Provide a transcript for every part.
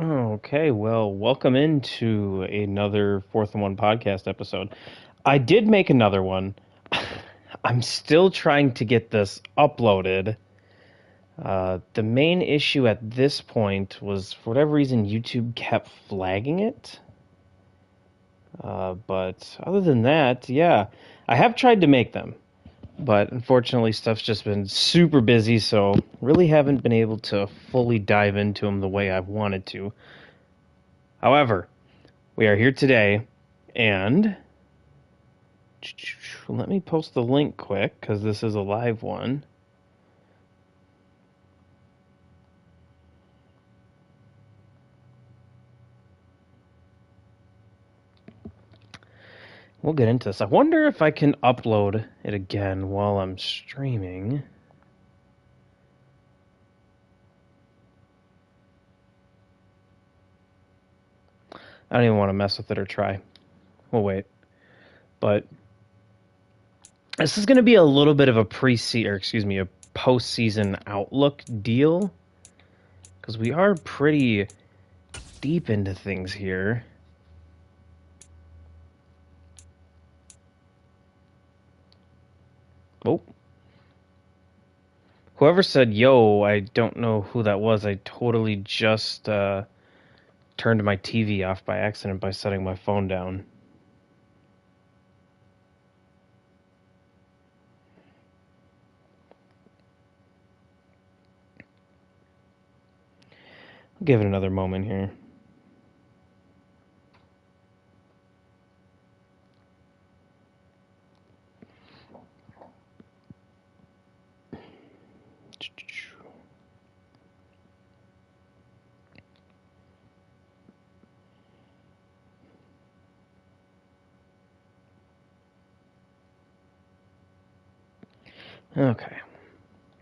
Okay, well, welcome into another Fourth and One podcast episode. I did make another one. I'm still trying to get this uploaded. The main issue at this point was, for whatever reason, YouTube kept flagging it. But other than that, yeah, I have tried to make them. But unfortunately, stuff's just been super busy, so really haven't been able to fully dive into them the way I wanted to. However, we are here today, and let me post the link quick because this is a live one. We'll get into this. I wonder if I can upload it again while I'm streaming. I don't even want to mess with it or try. We'll wait. But this is going to be a little bit of a a postseason outlook deal, because we are pretty deep into things here. Oh. Whoever said, yo, I don't know who that was. I totally just turned my TV off by accident by setting my phone down. I'll give it another moment here. Okay,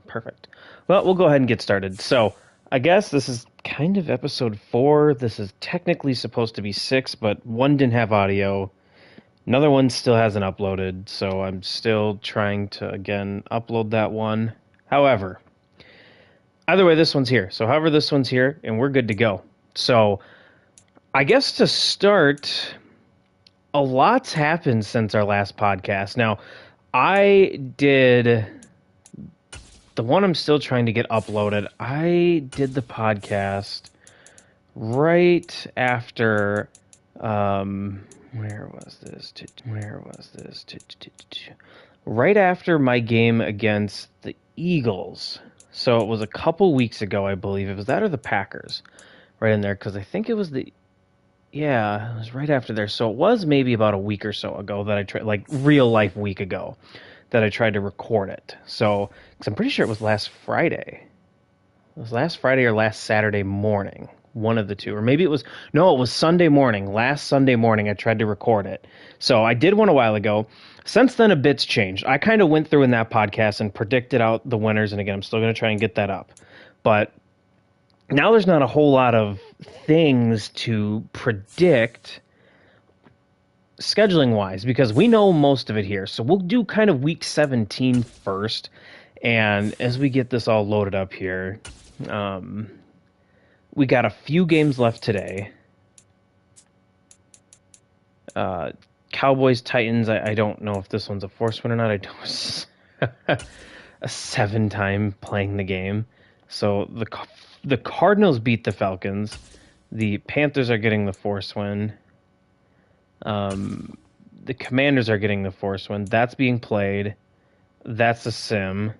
perfect. Well, we'll go ahead and get started. So, I guess this is kind of episode 4. This is technically supposed to be 6, but one didn't have audio. Another one still hasn't uploaded, so I'm still trying to, again, upload that one. However, either way, this one's here. So, however, this one's here, and we're good to go. So, I guess to start, a lot's happened since our last podcast. Now, I did the one I'm still trying to get uploaded. I did the podcast right after where was this? Right after my game against the Eagles. So it was a couple weeks ago, I believe. It was that or the Packers, right in there, because I think it was it was right after there. So it was maybe about a week or so ago that I tried, like real life week ago, that I tried to record it. So, because I'm pretty sure it was last Friday. It was last Friday or last Saturday morning. One of the two. Or maybe it was, no, it was Sunday morning. Last Sunday morning, I tried to record it. So I did one a while ago. Since then, a bit's changed. I kind of went through in that podcast and predicted out the winners. And again, I'm still going to try and get that up. But now there's not a whole lot of things to predict scheduling wise, because we know most of it here. So we'll do kind of week 17 first. And as we get this all loaded up here, we got a few games left today. Cowboys, Titans, I don't know if this one's a forced win or not. I don't. A 7-time playing the game. So the Cardinals beat the Falcons. The Panthers are getting the forced win. The Commanders are getting the forced win. That's being played. That's a sim.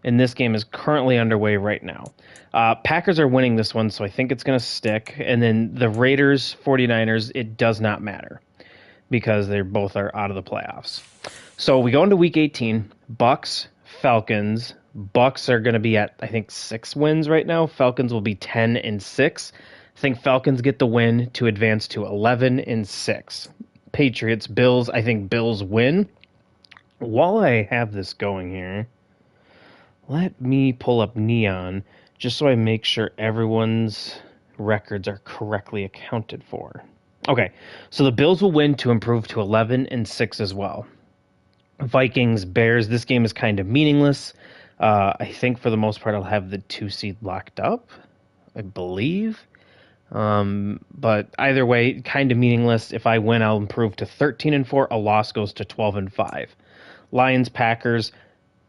And this game is currently underway right now. Packers are winning this one, so I think it's going to stick. And then the Raiders, 49ers, it does not matter because they both are out of the playoffs. So we go into week 18. Bucks, Falcons. Bucks are going to be at, I think, 6 wins right now. Falcons will be 10-6. I think Falcons get the win to advance to 11-6. Patriots, Bills, I think Bills win. While I have this going here, let me pull up Neon just so I make sure everyone's records are correctly accounted for. Okay, so the Bills will win to improve to 11-6 as well. Vikings, Bears, this game is kind of meaningless. I think for the most part I'll have the 2 seed locked up, I believe. But either way, kind of meaningless. If I win, I'll improve to 13-4. A loss goes to 12-5. Lions, Packers,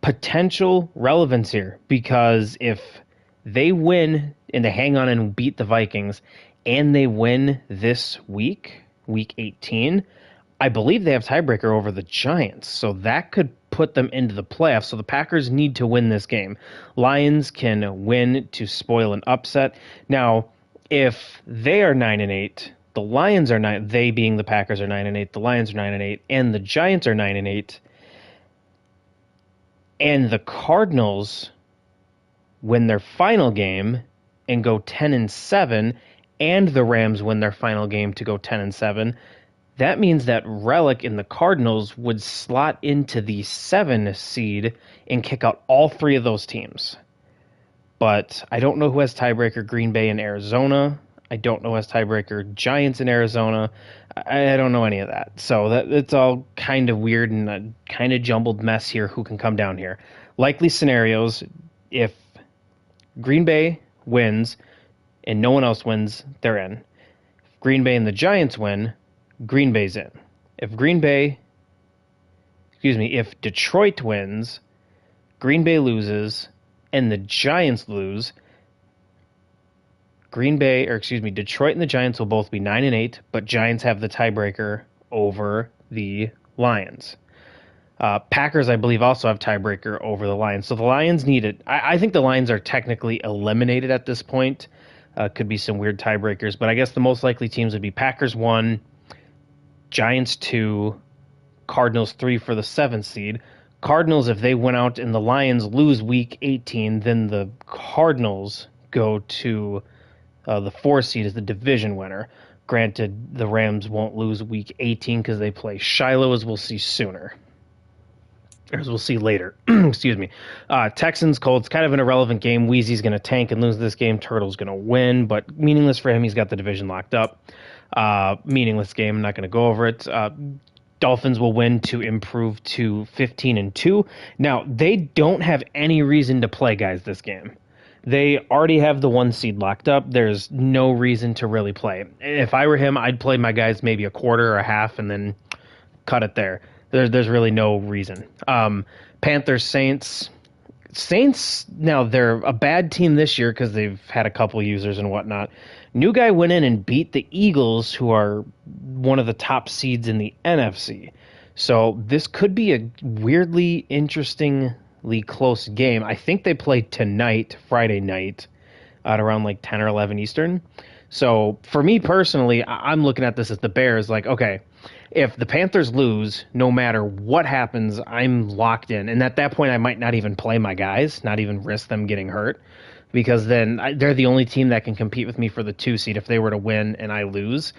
potential relevance here because if they win and they hang on and beat the Vikings and they win this week 18, I believe they have tiebreaker over the Giants. So that could put them into the playoffs. So the Packers need to win this game. Lions can win to spoil an upset. Now, if they are 9-8, the Lions are 9, they being the Packers are 9-8, the Lions are 9-8, and the Giants are 9-8, and the Cardinals win their final game and go 10-7, and the Rams win their final game to go 10-7, that means that Relic and the Cardinals would slot into the 7 seed and kick out all 3 of those teams. But I don't know who has tiebreaker. Green Bay and Arizona. I don't know who has tiebreaker. Giants in Arizona. I don't know any of that. So it's all kind of weird and a kind of jumbled mess here. Who can come down here? Likely scenarios: if Green Bay wins and no one else wins, they're in. If Green Bay and the Giants win, Green Bay's in. If Detroit wins, Green Bay loses, and the Giants lose, Detroit and the Giants will both be 9-8, but Giants have the tiebreaker over the Lions. Packers, I believe, also have tiebreaker over the Lions. So the Lions need it. I think the Lions are technically eliminated at this point. Could be some weird tiebreakers, but I guess the most likely teams would be Packers 1, Giants 2, Cardinals 3 for the 7th seed. Cardinals, if they went out and the Lions lose week 18, then the Cardinals go to the 4 seed as the division winner. Granted, the Rams won't lose week 18 because they play Shiloh, as we'll see sooner. Or as we'll see later. Excuse me. Texans, Colts, kind of an irrelevant game. Wheezy's going to tank and lose this game. Turtle's going to win, but meaningless for him. He's got the division locked up. Meaningless game. I'm not going to go over it. Dolphins will win to improve to 15-2. Now, they don't have any reason to play guys this game. They already have the 1 seed locked up. There's no reason to really play. If I were him, I'd play my guys maybe a quarter or a half and then cut it there. There's really no reason. Panthers, Saints. Saints, now they're a bad team this year because they've had a couple users and whatnot. New guy went in and beat the Eagles, who are one of the top seeds in the NFC. So this could be a weirdly, interestingly close game. I think they play tonight, Friday night, at around like 10 or 11 Eastern. So for me personally, I'm looking at this as the Bears, like, okay, if the Panthers lose, no matter what happens, I'm locked in. And at that point, I might not even play my guys, not even risk them getting hurt, because then they're the only team that can compete with me for the 2 seed. If they were to win and I lose,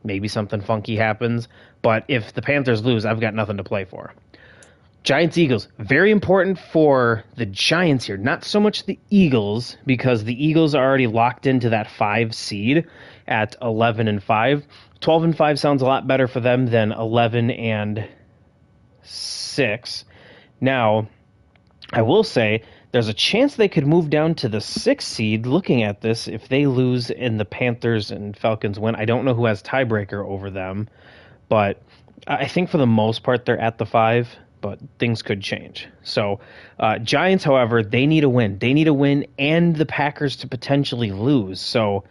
maybe something funky happens. But if the Panthers lose, I've got nothing to play for. Giants, Eagles, very important for the Giants here. Not so much the Eagles, because the Eagles are already locked into that 5 seed at 11-5. 12-5 sounds a lot better for them than 11-6. Now, I will say there's a chance they could move down to the 6th seed looking at this if they lose and the Panthers and Falcons win. I don't know who has tiebreaker over them, but I think for the most part they're at the 5, but things could change. So Giants, however, they need a win. They need a win and the Packers to potentially lose. So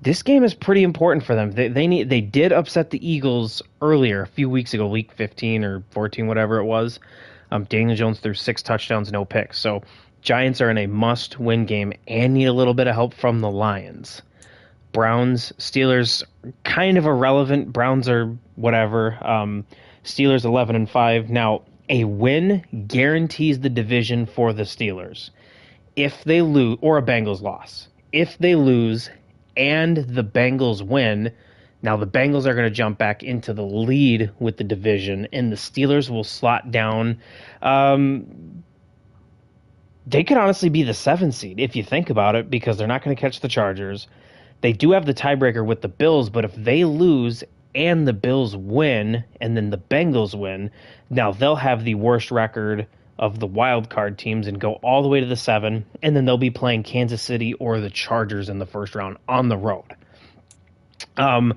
this game is pretty important for them. They did upset the Eagles earlier, a few weeks ago, week 15 or 14, whatever it was. Daniel Jones threw 6 touchdowns, no picks. So Giants are in a must-win game and need a little bit of help from the Lions. Browns, Steelers, kind of irrelevant. Browns are whatever. Steelers 11-5. Now, a win guarantees the division for the Steelers. If they lose, or a Bengals loss. If they lose and the Bengals win, now the Bengals are going to jump back into the lead with the division, and the Steelers will slot down. They could honestly be the 7th seed if you think about it, because they're not going to catch the Chargers. They do have the tiebreaker with the Bills, but if they lose and the Bills win and then the Bengals win, now they'll have the worst record of the wild card teams and go all the way to the 7, and then they'll be playing Kansas City or the Chargers in the first round on the road. Um,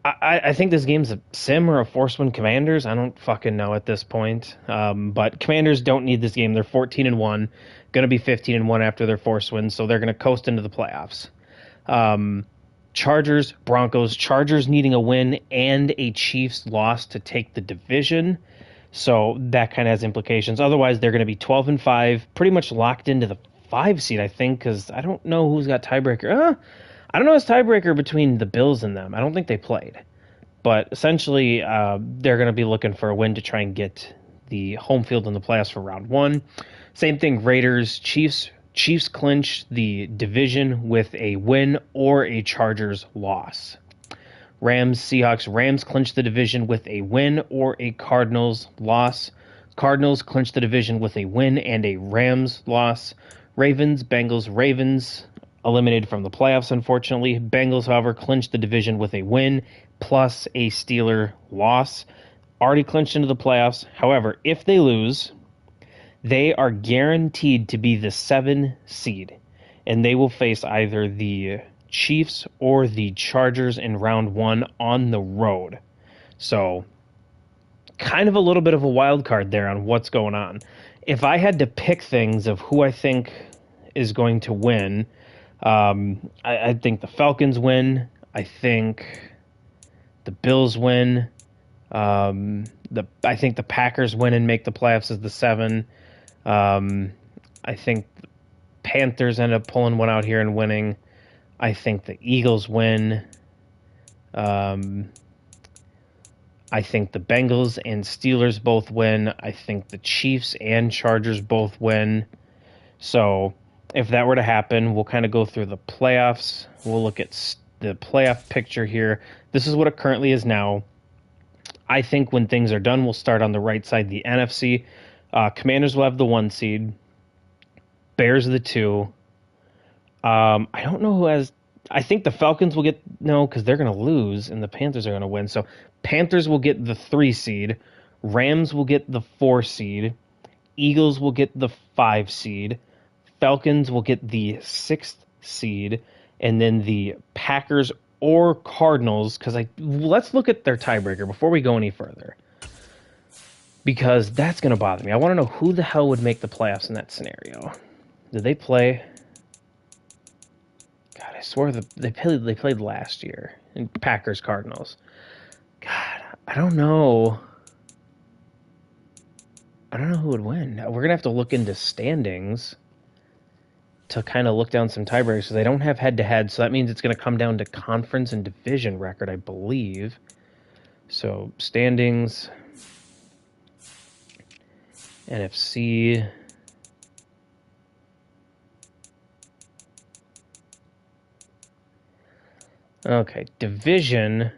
I think this game's a sim or a force win Commanders. I don't fucking know at this point. But Commanders don't need this game. They're 14-1, going to be 15-1 after their force win, so they're going to coast into the playoffs. Chargers, Broncos. Chargers needing a win and a Chiefs loss to take the division. So that kind of has implications. Otherwise, they're going to be 12-5, pretty much locked into the 5 seed, I think, because I don't know who's got tiebreaker. I don't know who's tiebreaker between the Bills and them. I don't think they played. But essentially, they're going to be looking for a win to try and get the home field in the playoffs for round one. Same thing, Raiders, Chiefs. Chiefs clinch the division with a win or a Chargers loss. Rams, Seahawks. Rams clinch the division with a win or a Cardinals loss. Cardinals clinch the division with a win and a Rams loss. Ravens, Bengals. Ravens eliminated from the playoffs, unfortunately. Bengals, however, clinched the division with a win plus a Steeler loss. Already clinched into the playoffs. However, if they lose, they are guaranteed to be the 7 seed, and they will face either the Chiefs or the Chargers in round one on the road. So, kind of a little bit of a wild card there on what's going on. If I had to pick things of who I think is going to win, I think the Falcons win. I think the Bills win. I think the Packers win and make the playoffs as the 7. I think the Panthers end up pulling one out here and winning. I think the Eagles win. I think the Bengals and Steelers both win. I think the Chiefs and Chargers both win. So if that were to happen, we'll kind of go through the playoffs. We'll look at the playoff picture here. This is what it currently is now. I think when things are done, we'll start on the right side, the NFC. Commanders will have the 1 seed. Bears the 2. I don't know who has... I think the Falcons will get... No, because they're going to lose, and the Panthers are going to win. So Panthers will get the 3 seed. Rams will get the 4 seed. Eagles will get the 5 seed. Falcons will get the 6th seed. And then the Packers or Cardinals, because let's look at their tiebreaker before we go any further, because that's going to bother me. I want to know who the hell would make the playoffs in that scenario. Did they play? God, I swear they played last year. In Packers Cardinals. God, I don't know. I don't know who would win. We're going to have to look into standings to kind of look down some tiebreakers, because they don't have head-to-head, so that means it's going to come down to conference and division record, I believe. So, standings, NFC, okay, division.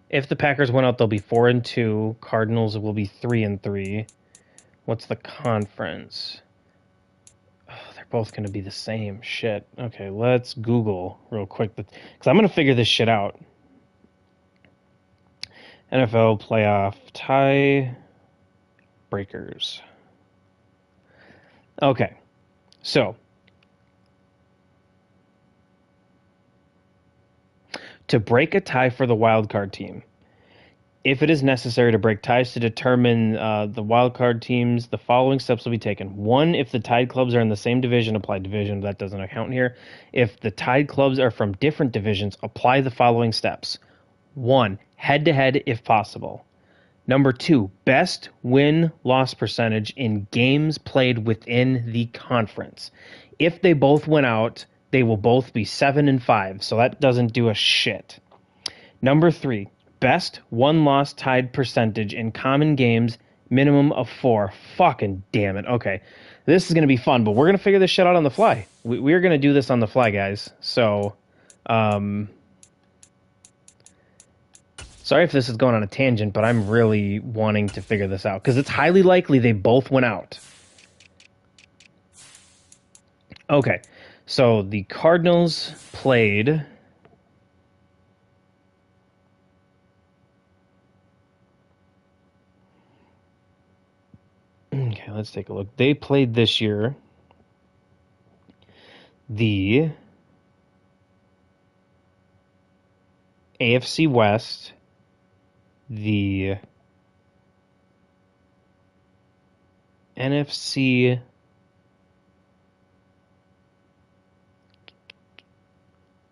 If the Packers win out, they'll be 4-2. Cardinals will be 3-3. What's the conference? They're both going to be the same. Shit. Okay, let's Google real quick, because I'm going to figure this shit out. NFL playoff tie breakers. Okay, so to break a tie for the wildcard team, if it is necessary to break ties to determine the wildcard teams, the following steps will be taken. 1, if the tied clubs are in the same division, apply division. That doesn't account here. If the tied clubs are from different divisions, apply the following steps. 1, head-to-head if possible. Number 2, best win-loss percentage in games played within the conference. If they both win out, they will both be 7-5, so that doesn't do a shit. Number 3, best one-loss tied percentage in common games, minimum of 4. Fucking damn it. Okay, this is going to be fun, but we're going to figure this shit out on the fly. We're going to do this on the fly, guys. So, sorry if this is going on a tangent, but I'm really wanting to figure this out, because it's highly likely they both went out. Okay, so the Cardinals played... Okay, let's take a look. They played this year the AFC West, the NFC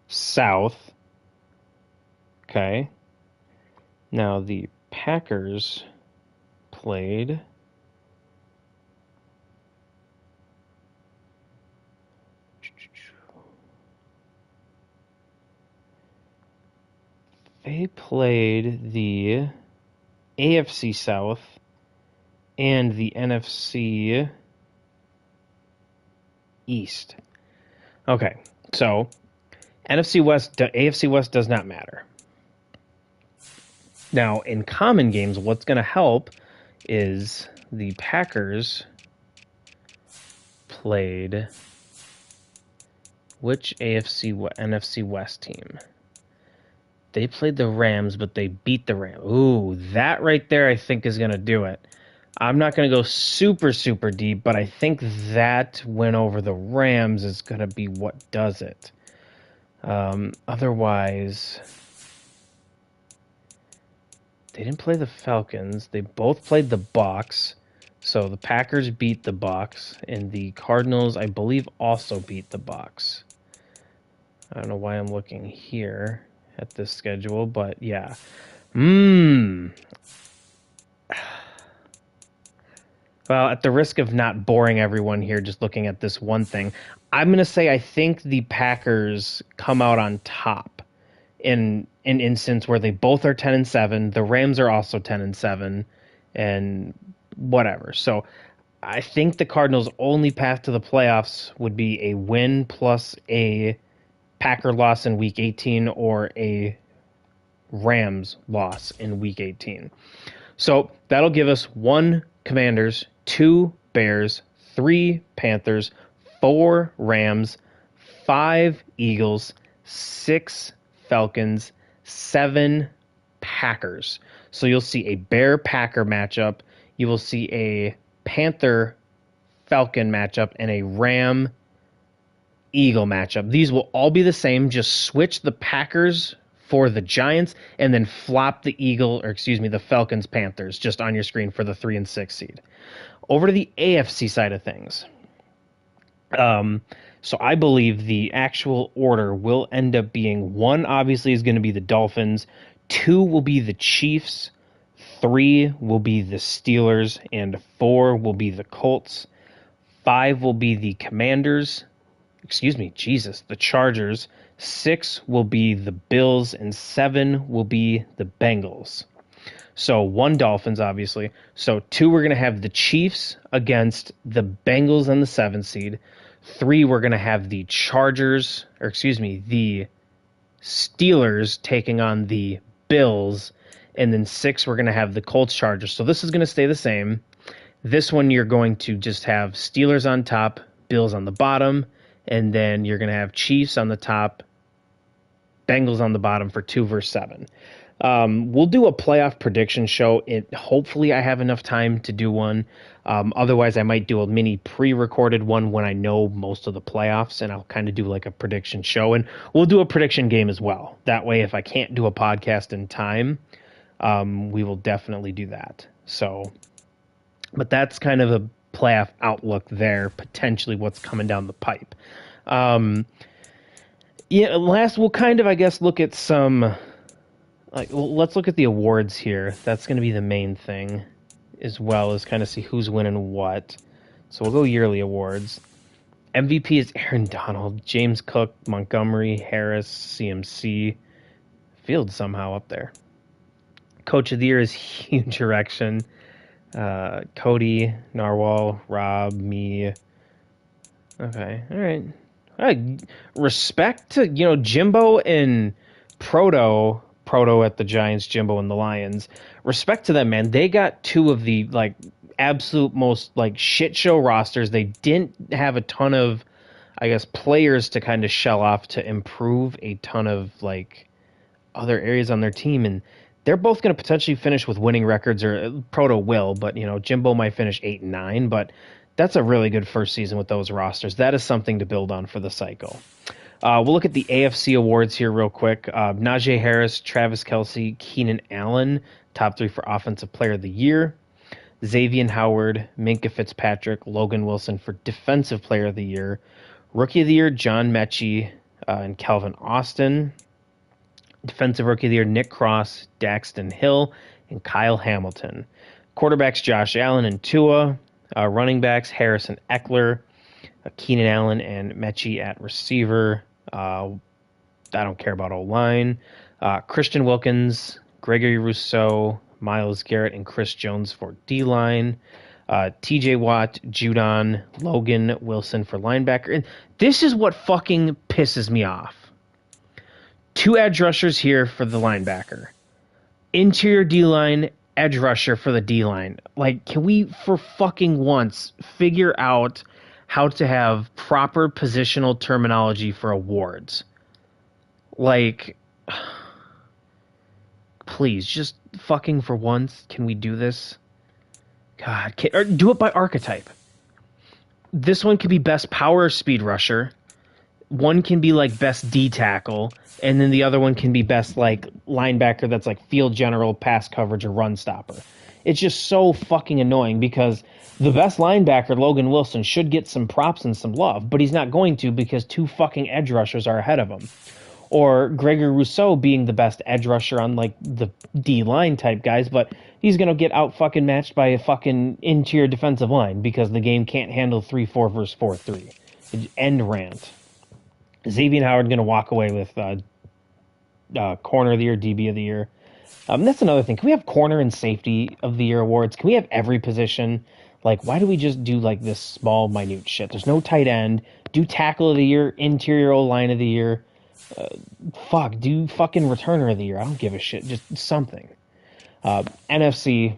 South. Okay. Now the Packers played the AFC South and the NFC East. Okay, so AFC West does not matter. Now, in common games, what's going to help is the Packers played which NFC West team? They played the Rams, but they beat the Rams. Ooh, that right there I think is going to do it. I'm not going to go super, super deep, but I think that win over the Rams is going to be what does it. Otherwise, they didn't play the Falcons. They both played the Bucs. So the Packers beat the Bucs, and the Cardinals, I believe, also beat the Bucs. I don't know why I'm looking here at this schedule, but yeah. Well, at the risk of not boring everyone here, just looking at this one thing, I'm going to say I think the Packers come out on top in an instance where they both are 10-7. The Rams are also 10-7, and whatever. So I think the Cardinals' only path to the playoffs would be a win plus a Packer loss in Week 18 or a Rams loss in Week 18. So that'll give us 1 Commanders, 2 Bears, 3 Panthers, 4 Rams, 5 Eagles, 6 Falcons, 7 Packers. So you'll see a Bear-Packer matchup. You will see a Panther-Falcon matchup and a Ram-Eagle matchup. These will all be the same. Just switch the Packers for the Giants and then flop the Falcons-Panthers just on your screen for the 3 and 6 seed. Over to the AFC side of things. So I believe the actual order will end up being 1, obviously, is going to be the Dolphins. 2 will be the Chiefs. 3 will be the Steelers. And 4 will be the Colts. 5 will be the Commanders. The Chargers. 6 will be the Bills. And 7 will be the Bengals. So 1 Dolphins, obviously. So 2, we're going to have the Chiefs against the Bengals and the 7th seed. 3, we're going to have the the Steelers taking on the Bills. And then 6, we're going to have the Colts Chargers. So this is going to stay the same. This one, you're going to just have Steelers on top, Bills on the bottom. And then you're going to have Chiefs on the top, Bengals on the bottom for 2 versus 7. We'll do a playoff prediction show. Hopefully I have enough time to do one. Otherwise, I might do a mini pre-recorded one when I know most of the playoffs, and I'll kind of do like a prediction show. And we'll do a prediction game as well. That way, if I can't do a podcast in time, we will definitely do that. So, but that's kind of a playoff outlook there, potentially what's coming down the pipe. Last we'll kind of, I guess, look at some... let's look at the awards here. That's going to be the main thing, as well as kind of see who's winning what. So we'll go yearly awards. MVP is Aaron Donald, James Cook, Montgomery, Harris, CMC, Fields somehow up there. Coach of the year is huge erection. Cody, Narwhal, Rob, me. Okay, all right. Respect to Jimbo and Proto at the Giants, Jimbo and the Lions. Respect to them, man. They got 2 of the absolute most shit show rosters. They didn't have a ton of, I guess, players to kind of shell off to improve a ton of other areas on their team, and they're both going to potentially finish with winning records, or Proto will, but Jimbo might finish 8-9, but that's a really good first season with those rosters. That is something to build on for the cycle. We'll look at the AFC awards here real quick. Najee Harris, Travis Kelce, Keenan Allen, top 3 for Offensive Player of the Year. Xavier Howard, Minkah Fitzpatrick, Logan Wilson for Defensive Player of the Year. Rookie of the Year, John Mechie and Calvin Austin. Defensive Rookie of the Year, Nick Cross, Daxton Hill, and Kyle Hamilton. Quarterbacks, Josh Allen and Tua. Running backs, Harrison Eckler, Keenan Allen, and Mechie at receiver. I don't care about O-line. Christian Wilkins, Gregory Rousseau, Myles Garrett, and Chris Jones for D-line. TJ Watt, Judon, Logan Wilson for linebacker. And this is what fucking pisses me off. 2 edge rushers here for the linebacker. Interior D-line, edge rusher for the D-line. Like, can we, for fucking once, figure out how to have proper positional terminology for awards? Like, please, just fucking for once, can we do this? God, or do it by archetype. This one could be best power speed rusher. One can be like best D tackle, and then the other one can be best like linebacker that's like field general, pass coverage, or run stopper. It's just so fucking annoying because the best linebacker, Logan Wilson, should get some props and some love, but he's not going to because 2 fucking edge rushers are ahead of him. Or Gregory Rousseau being the best edge rusher on like the D-line type guys, but he's going to get out fucking matched by a fucking interior defensive line because the game can't handle 3-4 versus 4-3. End rant. Xavier Howard going to walk away with corner of the year, DB of the year. That's another thing. Can we have corner and safety of the year awards? Can we have every position? Like, why do we just do like this small, minute shit? There's no tight end. Do tackle of the year, interior O-line of the year. Do fucking returner of the year. I don't give a shit. Just something. NFC,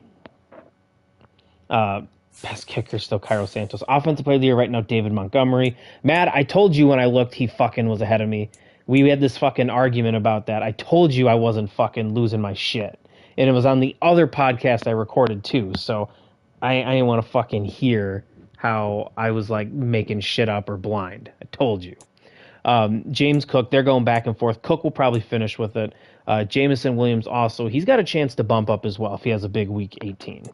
best kicker still Cairo Santos. Offensive player of the year right now, David Montgomery. Matt, I told you when I looked, he fucking was ahead of me. We had this fucking argument about that. I told you I wasn't fucking losing my shit. And it was on the other podcast I recorded too. So I didn't want to fucking hear how I was like making shit up or blind. I told you. James Cook, they're going back and forth. Cook will probably finish with it. Jamison Williams also, he's got a chance to bump up as well if he has a big week 18.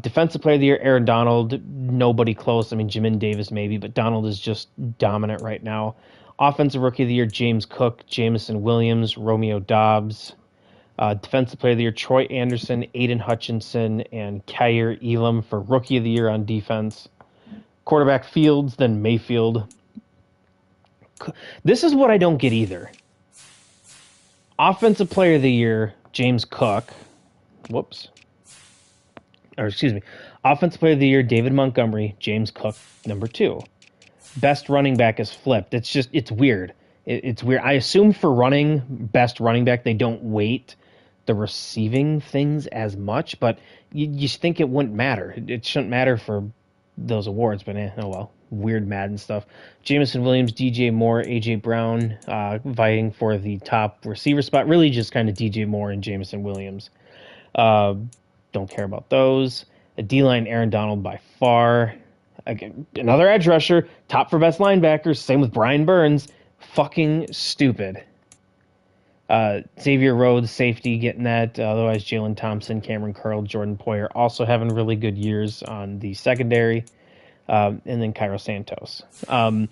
Defensive player of the year, Aaron Donald, nobody close. I mean, Jamin Davis maybe, but Donald is just dominant right now. Offensive rookie of the year, James Cook, Jamison Williams, Romeo Dobbs. Defensive player of the year, Troy Anderson, Aiden Hutchinson, and Kyer Elam for rookie of the year on defense. Quarterback Fields, then Mayfield. This is what I don't get either. Offensive player of the year, James Cook. Offensive player of the year, David Montgomery, James Cook, number 2. Best running back is flipped. It's weird. It's weird. I assume for running, best running back, they don't weight the receiving things as much, but you think it wouldn't matter. It shouldn't matter for those awards, but oh well. Weird Madden stuff. Jamison Williams, DJ Moore, AJ Brown vying for the top receiver spot. Really just kind of DJ Moore and Jamison Williams. Don't care about those. A D-line, Aaron Donald by far. Again, another edge rusher. Top for best linebackers. Same with Brian Burns. Fucking stupid. Xavier Rhodes, safety, getting that. Otherwise, Jalen Thompson, Cameron Curl, Jordan Poyer also having really good years on the secondary. And then Cairo Santos. Now,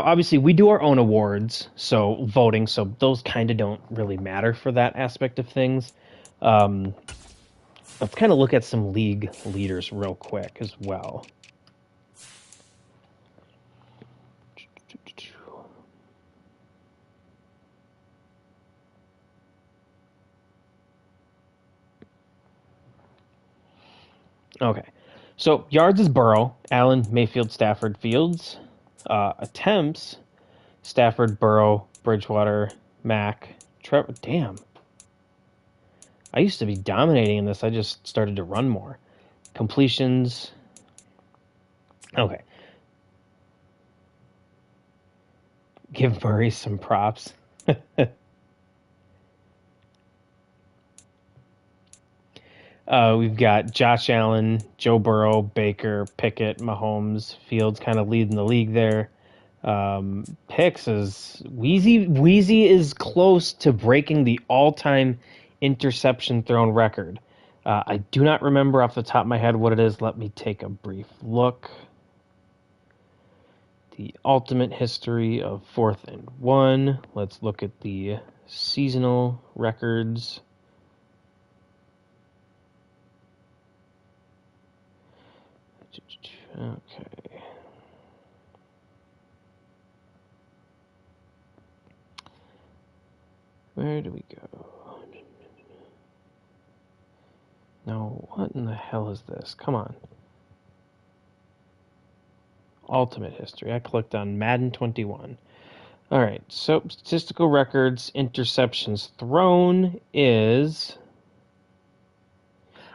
obviously, we do our own awards, so voting, so those kind of don't really matter for that aspect of things. Let's kind of look at some league leaders real quick as well. Okay. So, yards is Burrow, Allen, Mayfield, Stafford, Fields. Attempts, Stafford, Burrow, Bridgewater, Mack, Trevor. Damn. I used to be dominating in this. I just started to run more. Completions. Okay. Give Murray some props. We've got Josh Allen, Joe Burrow, Baker, Pickett, Mahomes, Fields kind of leading the league there. Picks is Wheezy is close to breaking the all-time interception thrown record. I do not remember off the top of my head what it is. Let me take a brief look. The ultimate history of 4th and 1. Let's look at the seasonal records. Okay. Where do we go? No, what in the hell is this? Come on. Ultimate history. I clicked on Madden 21. All right, so statistical records, interceptions thrown is...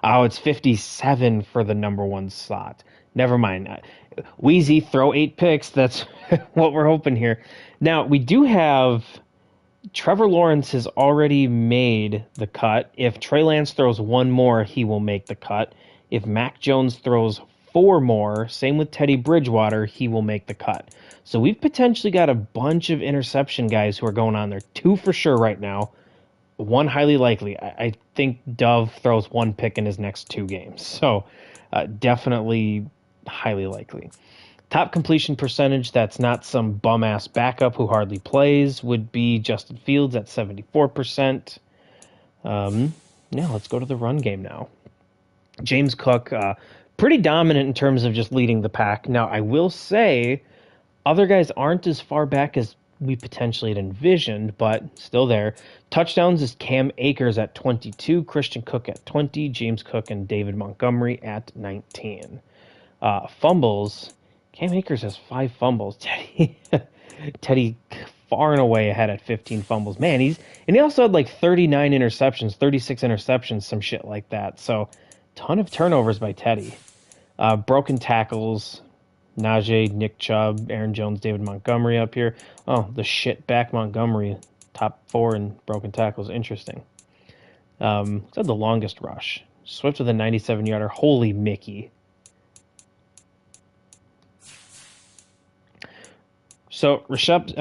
Oh, it's 57 for the number 1 slot. Never mind. Wheezy, throw 8 picks. That's what we're hoping here. Now, we do have... Trevor Lawrence has already made the cut. If Trey Lance throws 1 more, he will make the cut. If Mac Jones throws 4 more, same with Teddy Bridgewater, he will make the cut. So we've potentially got a bunch of interception guys who are going on there. 2 for sure right now. 1 highly likely. I think Dove throws 1 pick in his next 2 games. So definitely highly likely. Top completion percentage, that's not some bum-ass backup who hardly plays, would be Justin Fields at 74%. Yeah, let's go to the run game now. James Cook, pretty dominant in terms of just leading the pack. Now, I will say, other guys aren't as far back as we potentially had envisioned, but still there. Touchdowns is Cam Akers at 22, Christian Cook at 20, James Cook and David Montgomery at 19. Fumbles... Cam Akers has 5 fumbles. Teddy far and away ahead at 15 fumbles. Man, he also had like 39 interceptions, 36 interceptions, some shit like that. So, ton of turnovers by Teddy. Broken tackles, Najee, Nick Chubb, Aaron Jones, David Montgomery up here. Oh, the shit back Montgomery, top 4 in broken tackles. Interesting. It's had the longest rush. Swift with a 97-yarder. Holy Mickey. So, reception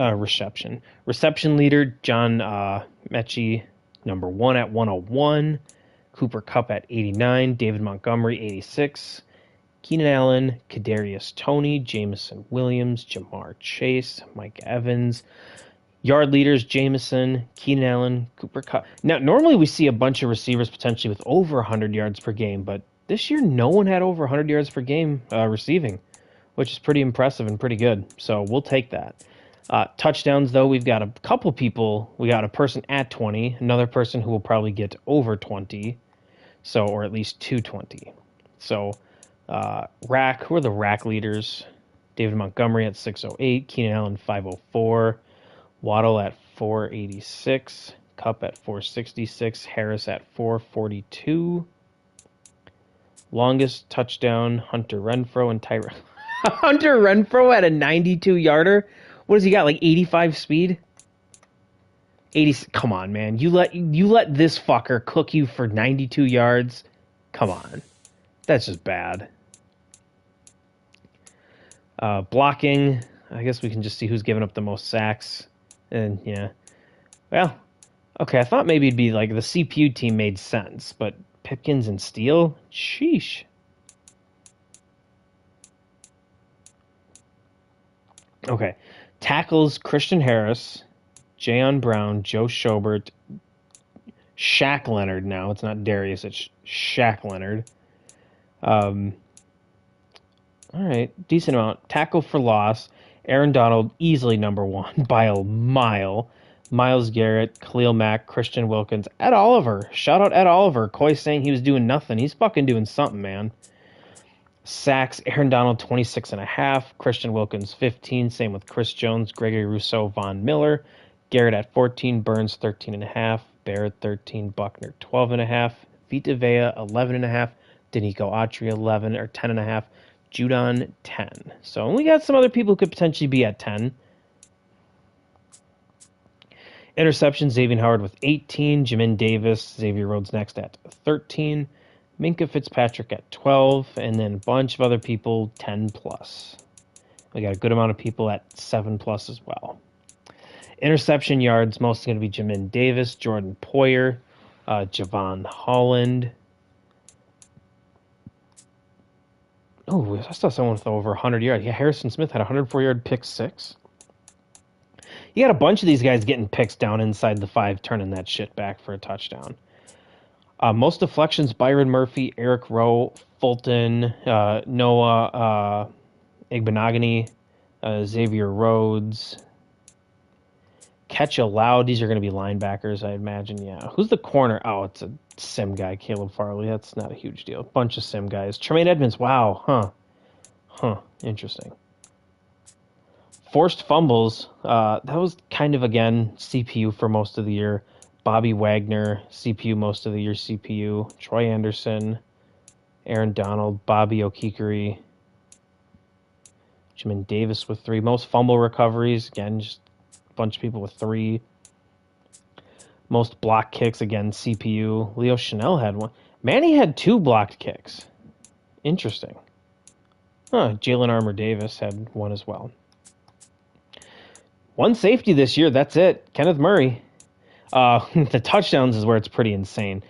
leader, John Mechie, number 1 at 101. Cooper Kupp at 89. David Montgomery, 86. Keenan Allen, Kadarius Toney, Jameson Williams, Jamar Chase, Mike Evans. Yard leaders, Jameson, Keenan Allen, Cooper Kupp. Now, normally we see a bunch of receivers potentially with over 100 yards per game, but this year no one had over 100 yards per game receiving, which is pretty impressive and pretty good. So we'll take that. Touchdowns, though, we've got a couple people. We got a person at 20, another person who will probably get over 20, so or at least 220. So rack, who are the rack leaders? David Montgomery at 608, Keenan Allen 504, Waddle at 486, Kupp at 466, Harris at 442. Longest touchdown, Hunter Renfrow and Tyrell. Hunter Renfrow at a 92-yarder. What has he got? Like 85 speed? 80. Come on, man. You let this fucker cook you for 92 yards. Come on. That's just bad. Blocking. I guess we can just see who's giving up the most sacks. And yeah. Well, okay. I thought maybe it'd be like the CPU team made sense, but Pipkins and Steele? Sheesh. Okay. Tackles, Christian Harris, Jayon Brown, Joe Schobert, Shaq Leonard now. It's not Darius, it's Shaq Leonard. All right, decent amount. Tackle for loss, Aaron Donald, easily number 1 by a mile. Myles Garrett, Khalil Mack, Christian Wilkins, Ed Oliver. Shout out Ed Oliver. Coy saying he was doing nothing. He's fucking doing something, man. Sacks, Aaron Donald, 26.5. Christian Wilkins, 15. Same with Chris Jones, Gregory Rousseau, Von Miller. Garrett at 14. Burns, 13.5. Barrett, 13. Buckner, 12.5. Vita Vea, 11.5. Danico Autry, 11 or 10.5. Judon, 10. So we got some other people who could potentially be at 10. Interceptions, Xavier Howard with 18. Jamin Davis, Xavier Rhodes next at 13. Minka Fitzpatrick at 12, and then a bunch of other people 10 plus. We got a good amount of people at 7+ as well. Interception yards, mostly going to be Jamin Davis, Jordan Poyer, Javon Holland. Oh, I saw someone with over 100 yards. Yeah, Harrison Smith had a 104-yard pick six. You got a bunch of these guys getting picks down inside the 5, turning that shit back for a touchdown. Most deflections, Byron Murphy, Eric Rowe, Fulton, Noah Igbenogany, Xavier Rhodes. Catch allowed. These are going to be linebackers, I imagine. Yeah. Who's the corner? Oh, it's a sim guy, Caleb Farley. That's not a huge deal. Bunch of sim guys. Tremaine Edmonds. Wow. Huh. Interesting. Forced fumbles. That was kind of, again, CPU for most of the year. Bobby Wagner, CPU most of the year, CPU. Troy Anderson, Aaron Donald, Bobby Okikeri. Jamin Davis with 3. Most fumble recoveries. Again, just a bunch of people with 3. Most block kicks, again, CPU. Leo Chanel had 1. Manny had 2 blocked kicks. Interesting. Jalen Armour Davis had 1 as well. 1 safety this year, that's it. Kenneth Murray. The touchdowns is where it's pretty insane.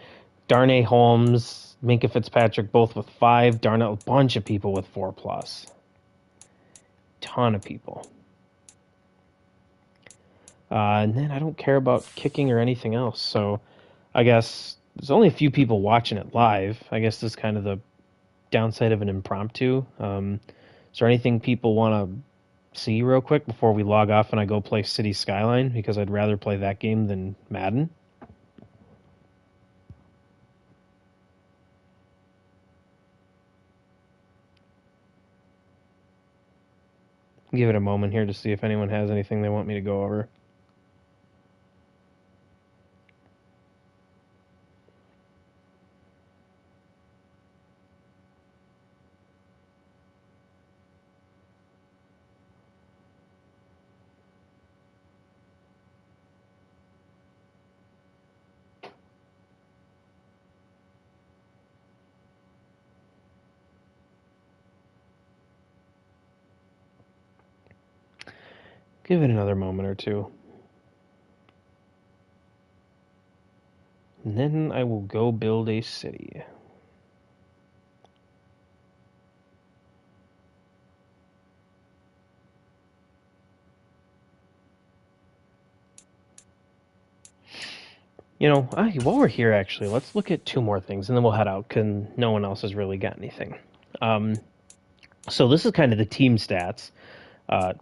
Darnay Holmes, Minka Fitzpatrick, both with 5. Darnell, a bunch of people with 4+. Ton of people. And then I don't care about kicking or anything else. So I guess there's only a few people watching it live. I guess this is kind of the downside of an impromptu. Is there anything people want to see real quick before we log off and I go play City Skyline? Because I'd rather play that game than Madden. Give it a moment here to see if anyone has anything they want me to go over. Give it another moment or two. And then I will go build a city. You know, while we're here, actually, let's look at 2 more things, and then we'll head out, because no one else has really got anything. So this is kind of the team stats.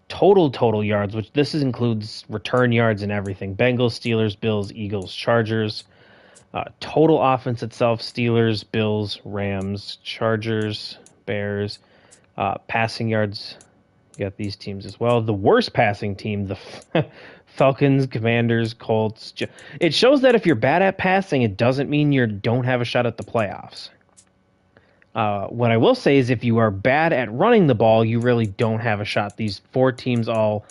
Total yards, which includes return yards and everything. Bengals, Steelers, Bills, Eagles, Chargers. Total offense itself, Steelers, Bills, Rams, Chargers, Bears. Passing yards, you got these teams as well. The worst passing team, the Falcons, Commanders, Colts. It shows that if you're bad at passing, it doesn't mean you don't have a shot at the playoffs. What I will say is if you are bad at running the ball, you really don't have a shot. These 4 teams, all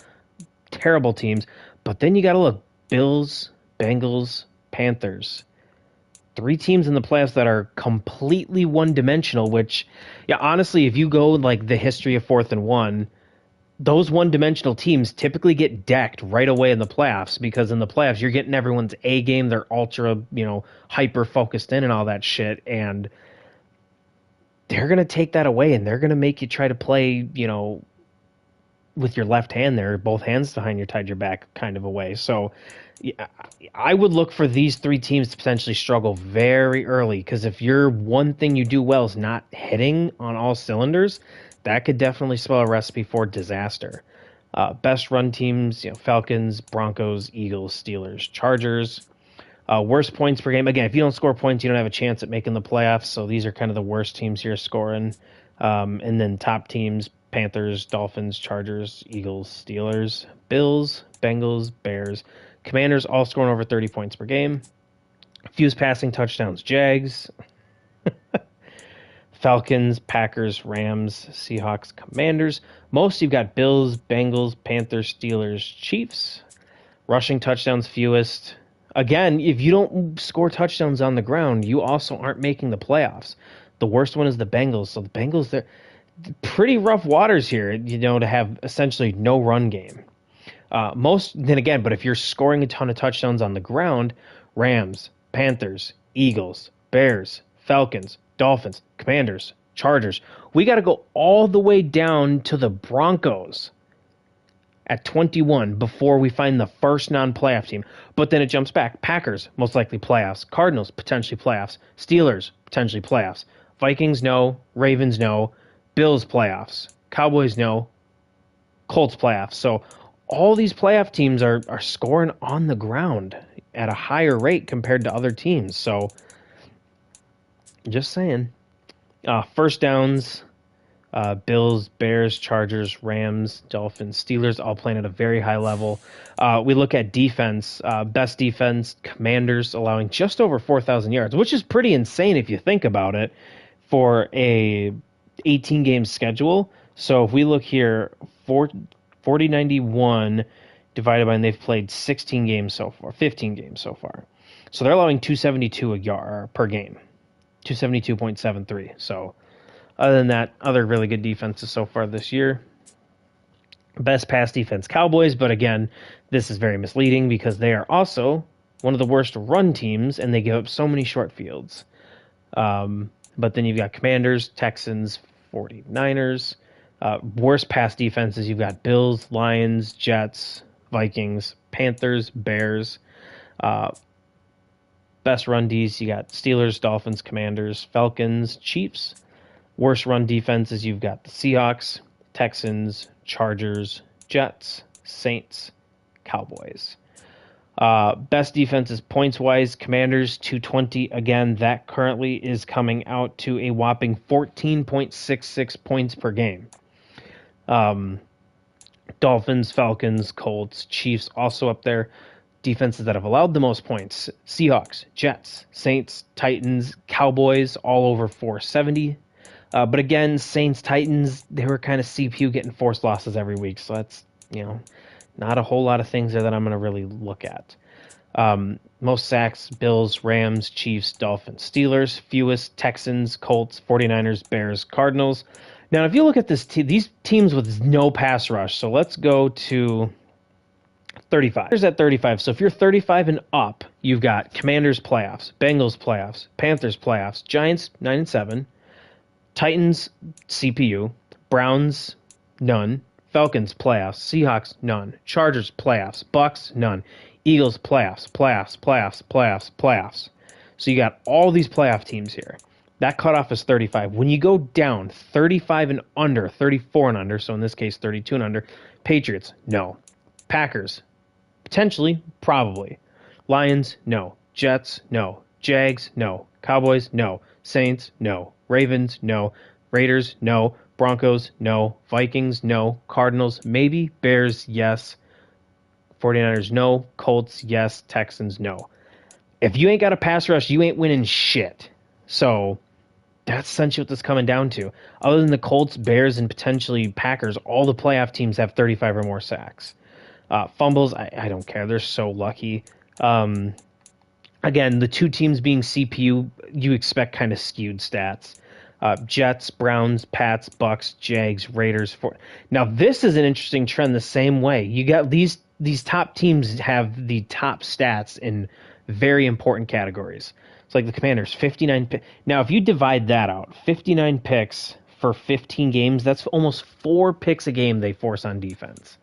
terrible teams. But then you got to look. Bills, Bengals, Panthers. 3 teams in the playoffs that are completely one-dimensional, which, yeah, honestly, if you go like the history of 4th and 1, those one-dimensional teams typically get decked right away in the playoffs, because in the playoffs you're getting everyone's A game, they're ultra, hyper-focused in and all that shit, and they're going to take that away, and they're going to make you try to play, with your left hand there, both hands behind you tied your back kind of a way. So yeah, I would look for these 3 teams to potentially struggle very early, because if your one thing you do well is not hitting on all cylinders, that could definitely spell a recipe for disaster. Best run teams, Falcons, Broncos, Eagles, Steelers, Chargers. Worst points per game. Again, if you don't score points, you don't have a chance at making the playoffs. So these are kind of the worst teams here scoring. And then top teams, Panthers, Dolphins, Chargers, Eagles, Steelers, Bills, Bengals, Bears. Commanders all scoring over 30 points per game. Fewest passing touchdowns, Jags. Falcons, Packers, Rams, Seahawks, Commanders. Most you've got Bills, Bengals, Panthers, Steelers, Chiefs. Rushing touchdowns, fewest. Again, if you don't score touchdowns on the ground, you also aren't making the playoffs. The worst one is the Bengals. So the Bengals, pretty rough waters here, to have essentially no run game. But if you're scoring a ton of touchdowns on the ground, Rams, Panthers, Eagles, Bears, Falcons, Dolphins, Commanders, Chargers, we got to go all the way down to the Broncos at 21 before we find the first non-playoff team. But then it jumps back. Packers, most likely playoffs. Cardinals, potentially playoffs. Steelers, potentially playoffs. Vikings, no. Ravens, no. Bills, playoffs. Cowboys, no. Colts, playoffs. So all these playoff teams are scoring on the ground at a higher rate compared to other teams. So just saying. First downs, Bills, Bears, Chargers, Rams, Dolphins, Steelers, all playing at a very high level. We look at defense. Best defense, Commanders, allowing just over 4,000 yards, which is pretty insane if you think about it for a 18-game schedule. So if we look here, 4091 divided by, and they've played 16 games so far, 15 games so far. So they're allowing 272 a yard per game, 272.73. So other than that, other really good defenses so far this year. Best pass defense, Cowboys, but again, this is very misleading because they are also one of the worst run teams, and they give up so many short fields. But then you've got Commanders, Texans, 49ers. Worst pass defenses, you've got Bills, Lions, Jets, Vikings, Panthers, Bears. Best run Ds, you got Steelers, Dolphins, Commanders, Falcons, Chiefs. Worst run defenses, you've got the Seahawks, Texans, Chargers, Jets, Saints, Cowboys. Best defenses points-wise, Commanders, 220. Again, that currently is coming out to a whopping 14.66 points per game. Dolphins, Falcons, Colts, Chiefs also up there. Defenses that have allowed the most points, Seahawks, Jets, Saints, Titans, Cowboys, all over 470. But again, Saints, Titans, they were kind of CPU getting forced losses every week. So that's, not a whole lot of things there that I'm going to really look at. Most sacks, Bills, Rams, Chiefs, Dolphins, Steelers. Fewest, Texans, Colts, 49ers, Bears, Cardinals. Now, if you look at these teams with no pass rush, so let's go to 35. Here's at 35. So if you're 35 and up, you've got Commanders playoffs, Bengals playoffs, Panthers playoffs, Giants 9-7, Titans CPU, Browns none, Falcons playoffs, Seahawks none, Chargers playoffs, Bucks none, Eagles playoffs. So you got all these playoff teams here. That cutoff is 35. When you go down 35 and under, 34 and under, so in this case 32 and under, Patriots, no. Packers, potentially, probably. Lions, no. Jets, no. Jags, no. Cowboys, no. Saints, no. Ravens, no. Raiders, no. Broncos, no. Vikings, no. Cardinals, maybe. Bears, yes. 49ers, no. Colts, yes. Texans, no. If you ain't got a pass rush, you ain't winning shit. So that's essentially what this is coming down to. Other than the Colts, Bears, and potentially Packers, all the playoff teams have 35 or more sacks. Fumbles, I don't care. They're so lucky. Again, the two teams being CPU, you expect kind of skewed stats. Jets, Browns, Pats, Bucks, Jags, Raiders. Now, this is an interesting trend the same way. You got these top teams have the top stats in very important categories. It's like the Commanders, 59. Now, if you divide that out, 59 picks for 15 games, that's almost 4 picks a game they force on defense.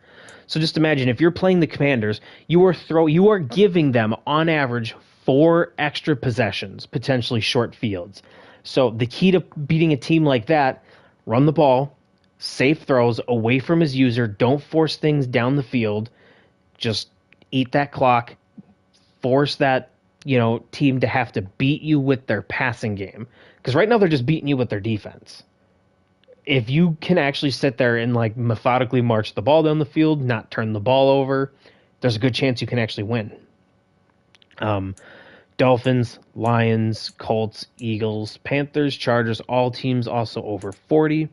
So just imagine if you're playing the Commanders, you are giving them on average 4 extra possessions, potentially short fields. So the key to beating a team like that, run the ball, safe throws away from his user, don't force things down the field, just eat that clock, force that team to have to beat you with their passing game. Because right now they're just beating you with their defense. If you can actually sit there and methodically march the ball down the field, not turn the ball over, there's a good chance you can actually win. Dolphins, Lions, Colts, Eagles, Panthers, Chargers, all teams also over 40.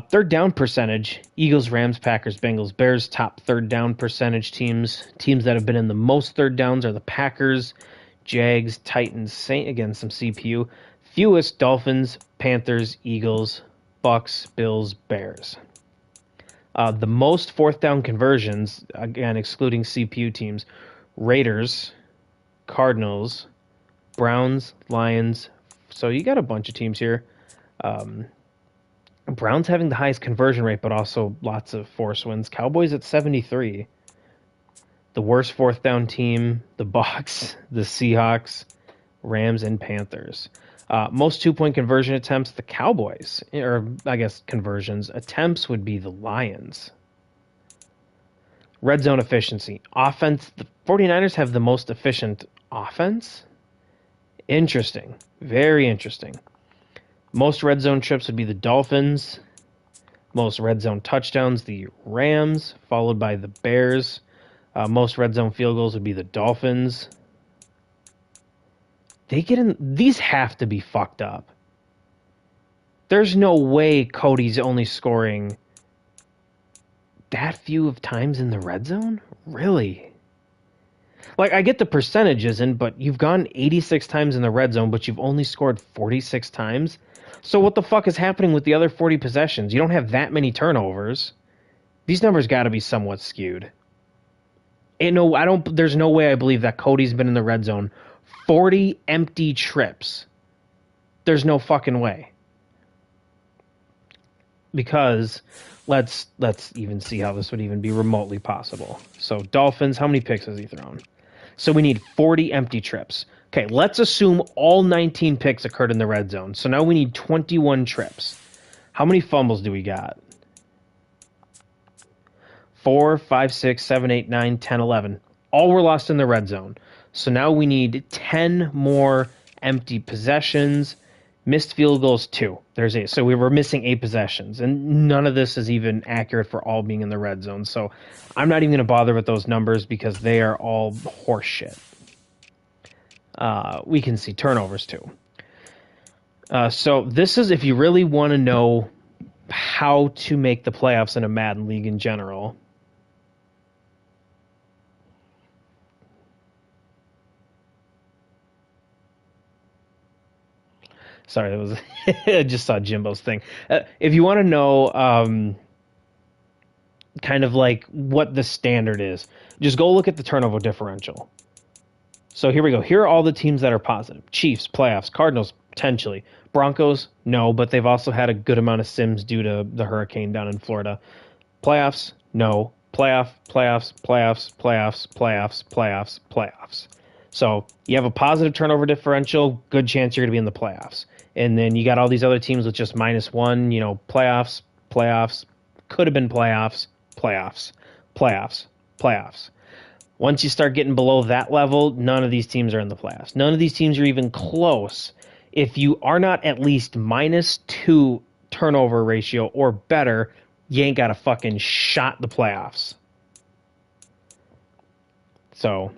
Third down percentage, Eagles, Rams, Packers, Bengals, Bears, top third down percentage teams. Teams that have been in the most third downs are the Packers, Jags, Titans, Saints, again, some CPU. Fewest, Dolphins, Panthers, Eagles, Bucks, Bills, Bears. The most fourth down conversions, again, excluding CPU teams, Raiders, Cardinals, Browns, Lions. So you got a bunch of teams here. Browns having the highest conversion rate, but also lots of force wins. Cowboys at 73. The worst fourth down team, the Bucs, the Seahawks, Rams, and Panthers. Most 2-point conversion attempts, the Cowboys. Or, I guess, conversions. Attempts would be the Lions. Red zone efficiency. Offense, the 49ers have the most efficient offense? Interesting. Very interesting. Most red zone trips would be the Dolphins. Most red zone touchdowns, the Rams, followed by the Bears. Most red zone field goals would be the Dolphins. These have to be fucked up. There's no way Cody's only scoring that few of times in the red zone? Really? Like, I get the percentages but you've gone 86 times in the red zone, but you've only scored 46 times? So what the fuck is happening with the other 40 possessions? You don't have that many turnovers. These numbers got to be somewhat skewed. There's no way I believe that Cody's been in the red zone 40 empty trips. There's no fucking way. Because let's even see how this would even be remotely possible. So Dolphins, how many picks has he thrown? So we need 40 empty trips. Okay, let's assume all 19 picks occurred in the red zone. So now we need 21 trips. How many fumbles do we got? 4, 5, 6, 7, 8, 9, 10, 11. All were lost in the red zone. So now we need 10 more empty possessions. Missed field goals, 2. There's 8. So we were missing 8 possessions. And none of this is even accurate for all being in the red zone. So I'm not even going to bother with those numbers because they are all horseshit. We can see turnovers, too. So this is if you really want to know how to make the playoffs in a Madden League in general. Sorry, that was I just saw Jimbo's thing. If you want to know kind of like what the standard is, just go look at the turnover differential. So here we go. Here are all the teams that are positive. Chiefs, playoffs. Cardinals, potentially. Broncos, no, but they've also had a good amount of sims due to the hurricane down in Florida. Playoffs, no. Playoffs. So you have a positive turnover differential, good chance you're going to be in the playoffs. And then you got all these other teams with just -1, playoffs, could have been playoffs. Once you start getting below that level, none of these teams are in the playoffs. None of these teams are even close. If you are not at least -2 turnover ratio or better, you ain't got a fucking shot the playoffs. So,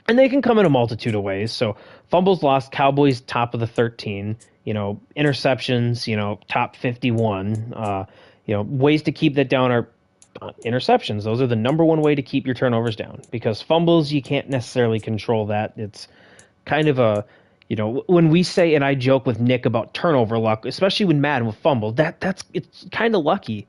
and they can come in a multitude of ways. So fumbles lost, Cowboys top of the 13, interceptions, top 51, ways to keep that down are interceptions. Those are the number one way to keep your turnovers down because fumbles, you can't necessarily control that. It's kind of a, when we say, and I joke with Nick about turnover luck, especially when Madden with fumble, it's kind of lucky.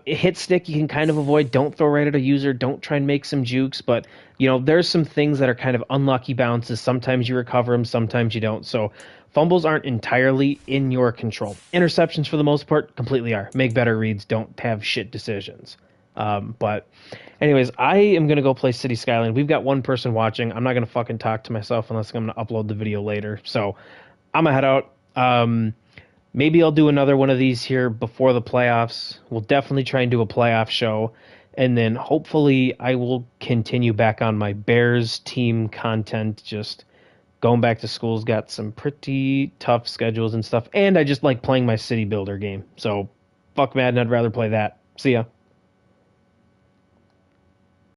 Hit stick you can kind of avoid. Don't throw right at a user. Don't try and make some jukes. But, there's some things that are kind of unlucky bounces. Sometimes you recover them. Sometimes you don't. So fumbles aren't entirely in your control. Interceptions, for the most part, completely are. Make better reads. Don't have shit decisions. But anyways, I am going to go play City Skyline. We've got one person watching. I'm not going to fucking talk to myself unless I'm going to upload the video later. So I'm going to head out. Maybe I'll do another one of these here before the playoffs. We'll definitely try and do a playoff show. And then hopefully I will continue back on my Bears team content. Just going back to school's got some pretty tough schedules and stuff. And I just like playing my city builder game. So fuck Madden, I'd rather play that. See ya.